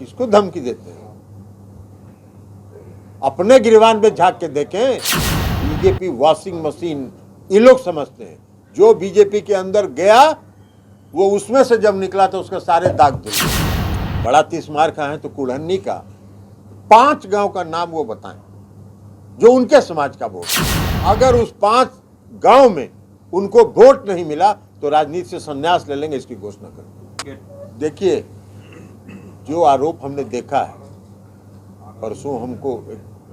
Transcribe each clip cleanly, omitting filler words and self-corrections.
किसको धमकी देते हैं? अपने गिरबान में झांक के देखें। बीजेपी वॉशिंग मशीन ये लोग समझते हैं। जो बीजेपी के अंदर गया वो उसमें से जब निकला तो उसके सारे दाग धुल। बड़ा तिस्मार खा है तो कुल्हन्नी का 5 गांव का नाम वो बताएं जो उनके समाज का वोट। अगर उस 5 गांव में उनको वोट नहीं मिला तो राजनीति से संन्यास ले लेंगे, इसकी घोषणा करेंगे। देखिए, जो आरोप हमने देखा है, परसों हमको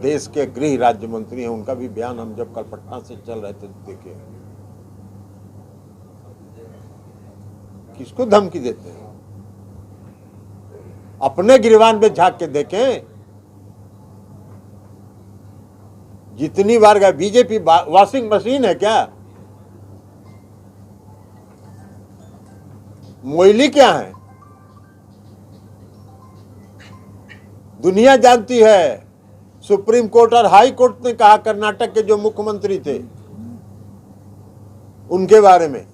देश के गृह राज्य मंत्री हैं, उनका भी बयान हम जब कल पटना से चल रहे थे देखे। किसको धमकी देते हैं? अपने गिरबान में झांक के देखें। जितनी बार गए, बीजेपी वॉशिंग मशीन है क्या? मोइली क्या है? दुनिया जानती है। सुप्रीम कोर्ट और हाई कोर्ट ने कहा कर्नाटक के जो मुख्यमंत्री थे उनके बारे में।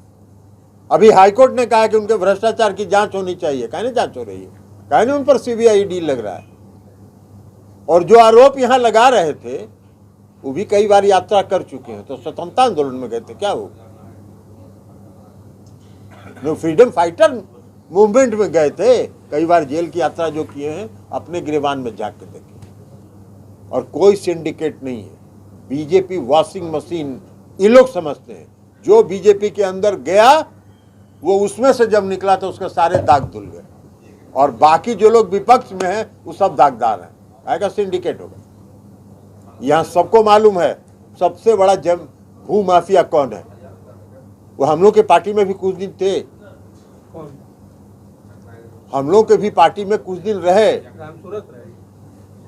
अभी हाई कोर्ट ने कहा कि उनके भ्रष्टाचार की जांच होनी चाहिए। कहने जांच हो रही है, कहने उन पर सीबीआई लग रहा है। और जो आरोप यहां लगा रहे थे वो भी कई बार यात्रा कर चुके हैं। तो स्वतंत्रता आंदोलन में गए थे, क्या हो? फ्रीडम फाइटर मूवमेंट में गए थे। कई बार जेल की यात्रा जो किए हैं, अपने गिरबान में झांक के देखे। और कोई सिंडिकेट नहीं है। बीजेपी वॉशिंग मशीन ये लोग समझते हैं। जो बीजेपी के अंदर गया वो उसमें से जब निकला तो उसके सारे दाग धुल गए। और बाकी जो लोग विपक्ष में हैं वो सब दागदार हैं। आएगा सिंडिकेट होगा। यहां सबको मालूम है सबसे बड़ा भू माफिया कौन है। वो हम लोग के पार्टी में भी कुछ दिन थे। हम लोग के भी पार्टी में कुछ दिन रहे।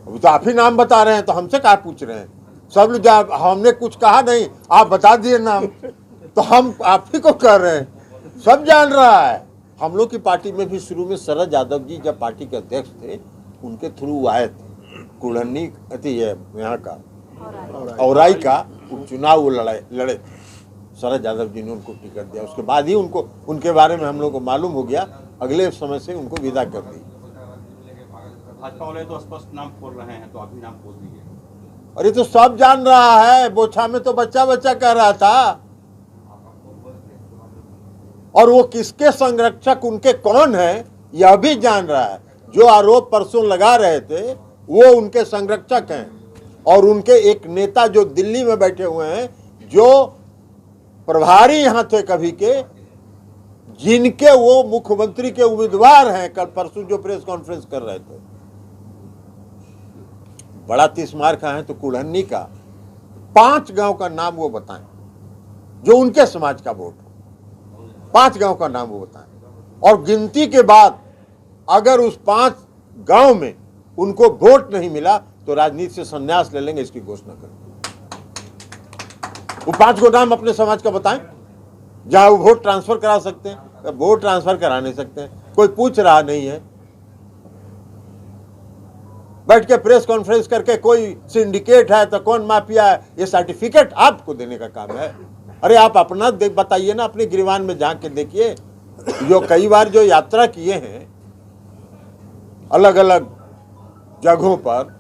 अब तो आप ही नाम बता रहे हैं, तो हमसे क्या पूछ रहे हैं? सब लोग, हमने कुछ कहा नहीं, आप बता दिए नाम, तो हम आप ही को कह रहे हैं। सब जान रहा है। हम लोग की पार्टी में भी शुरू में शरद यादव जी जब पार्टी के अध्यक्ष थे, उनके थ्रू आए थे। कुल्हन्नी यहाँ का औराई का उपचुनाव वो लड़े थे। शरद यादव जी ने उनको टिकट दिया। उसके बाद ही उनको उनके बारे में हम लोग को मालूम हो गया। अगले समय से उनको विदा कर दी। भाजपा वाले तो स्पष्ट नाम खोल रहे हैं, तो अभी नाम खोल दीजिए। अरे तो सब जान रहा है। बोछा में तो बच्चा बच्चा कह रहा था। और वो किसके संरक्षक उनके कौन है यह भी जान रहा है। जो आरोप परसों लगा रहे थे वो उनके संरक्षक हैं। और उनके एक नेता जो दिल्ली में बैठे हुए हैं, जो प्रभारी यहां थे कभी के, जिनके वो मुख्यमंत्री के उम्मीदवार हैं, कल परसों जो प्रेस कॉन्फ्रेंस कर रहे थे। बड़ा तिस्मार खा है तो कुल्हन्नी का 5 गांव का नाम वो बताएं जो उनके समाज का वोट हो। 5 गांव का नाम वो बताएं। और गिनती के बाद अगर उस 5 गांव में उनको वोट नहीं मिला तो राजनीति से संन्यास ले लेंगे, इसकी घोषणा करेंगे। वो 5 को नाम अपने समाज का बताएं जहां वो वोट ट्रांसफर करा सकते हैं। वोट ट्रांसफर करा नहीं सकते हैं, कोई पूछ रहा नहीं है। बैठ के प्रेस कॉन्फ्रेंस करके कोई सिंडिकेट है तो कौन माफिया है, ये सर्टिफिकेट आपको देने का काम है। अरे आप अपना बताइए ना, अपने गिरबान में झांक के देखिए। जो कई बार जो यात्रा किए हैं अलग अलग जगहों पर,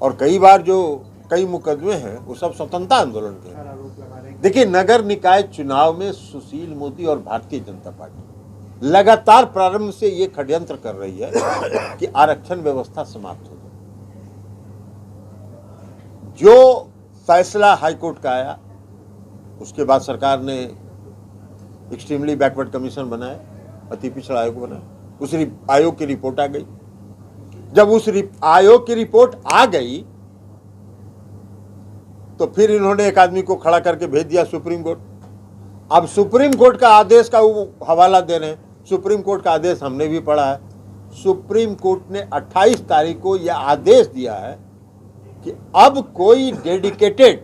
और कई बार जो कई मुकदमे हैं, वो सब स्वतंत्रता आंदोलन के हैं। देखिए, नगर निकाय चुनाव में सुशील मोदी और भारतीय जनता पार्टी लगातार प्रारंभ से ये षड्यंत्र कर रही है कि आरक्षण व्यवस्था समाप्त हो जाए। जो फैसला हाईकोर्ट का आया, उसके बाद सरकार ने एक्सट्रीमली बैकवर्ड कमीशन बनाया, अति पिछड़ा आयोग बनाया। उस आयोग की रिपोर्ट आ गई। जब उस आयोग की रिपोर्ट आ गई तो फिर इन्होंने एक आदमी को खड़ा करके भेज दिया सुप्रीम कोर्ट। अब सुप्रीम कोर्ट का आदेश का वो हवाला दे रहे हैं। सुप्रीम कोर्ट का आदेश हमने भी पढ़ा है। सुप्रीम कोर्ट ने 28 तारीख को यह आदेश दिया है कि अब कोई डेडिकेटेड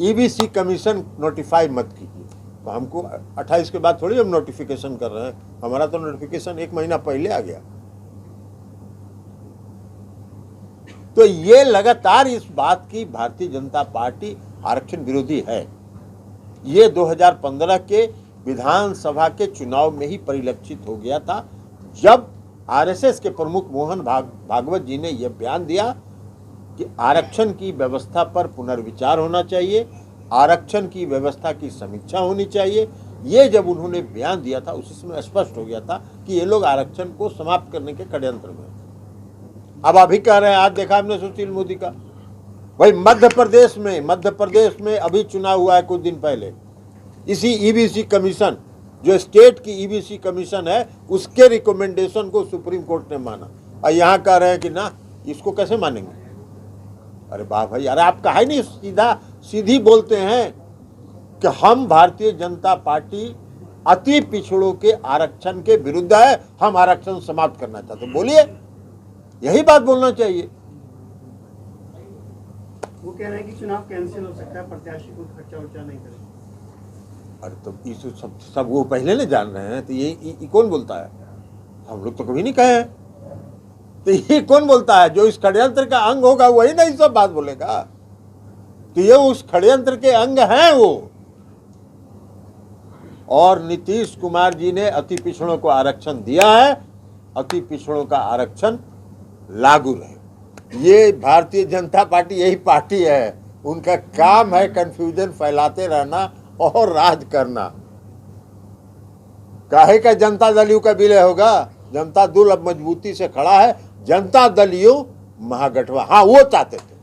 ईबीसी कमीशन नोटिफाई मत कीजिए। तो हमको 28 के बाद थोड़ी हम नोटिफिकेशन कर रहे हैं। हमारा तो नोटिफिकेशन 1 महीना पहले आ गया। तो ये लगातार इस बात की भारतीय जनता पार्टी आरक्षण विरोधी है। ये 2015 के विधानसभा के चुनाव में ही परिलक्षित हो गया था, जब आरएसएस के प्रमुख मोहन भागवत जी ने यह बयान दिया कि आरक्षण की व्यवस्था पर पुनर्विचार होना चाहिए, आरक्षण की व्यवस्था की समीक्षा होनी चाहिए। ये जब उन्होंने बयान दिया था उसी समय स्पष्ट हो गया था कि ये लोग आरक्षण को समाप्त करने के षड्यंत्र में हैं। अब अभी कह रहे हैं, आज देखा हमने सुशील मोदी का, भाई मध्य प्रदेश में अभी चुनाव हुआ है कुछ दिन पहले, इसी ईबीसी कमीशन, जो स्टेट की ईबीसी कमीशन है, उसके रिकमेंडेशन को सुप्रीम कोर्ट ने माना, और यहाँ कह रहे हैं कि ना इसको कैसे मानेंगे। अरे वाह भाई, अरे आप कहा ही नहीं, सीधी बोलते हैं कि हम भारतीय जनता पार्टी अति पिछड़ों के आरक्षण के विरुद्ध है, हम आरक्षण समाप्त करना चाहते हैं। बोलिए, यही बात बोलना चाहिए। वो कह रहे हैं कि चुनाव कैंसिल हो सकता है, प्रत्याशी को खर्चा उर्चा नहीं करें। अरे तो इस सब वो पहले नहीं जान रहे हैं, तो ये कौन बोलता है? हम लोग तो कभी नहीं कहे हैं। तो ये कौन बोलता है? जो इस षड्यंत्र का अंग होगा वही ना ये सब बात बोलेगा। तो ये उस षड्यंत्र के अंग हैं वो। और नीतीश कुमार जी ने अति पिछड़ों को आरक्षण दिया है, अति पिछड़ों का आरक्षण लागू रहे। ये भारतीय जनता पार्टी यही पार्टी है, उनका काम है कंफ्यूजन फैलाते रहना और राज करना। काहे का जनता दल यू का विलय होगा? जनता दल अब मजबूती से खड़ा है, जनता दल यू महागठबंधन, हाँ वो चाहते थे।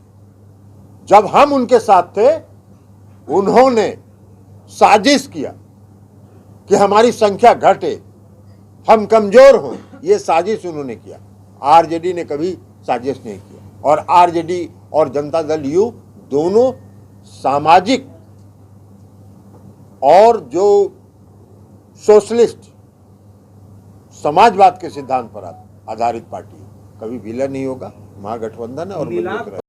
जब हम उनके साथ थे, उन्होंने साजिश किया कि हमारी संख्या घटे, हम कमजोर हों, ये साजिश उन्होंने किया। आरजेडी ने कभी साजिश नहीं किया। और आरजेडी और जनता दल यू दोनों सामाजिक और जो सोशलिस्ट समाजवाद के सिद्धांत पर आधारित पार्टी है, कभी विलय नहीं होगा। महागठबंधन है और मजबूत रहेगा।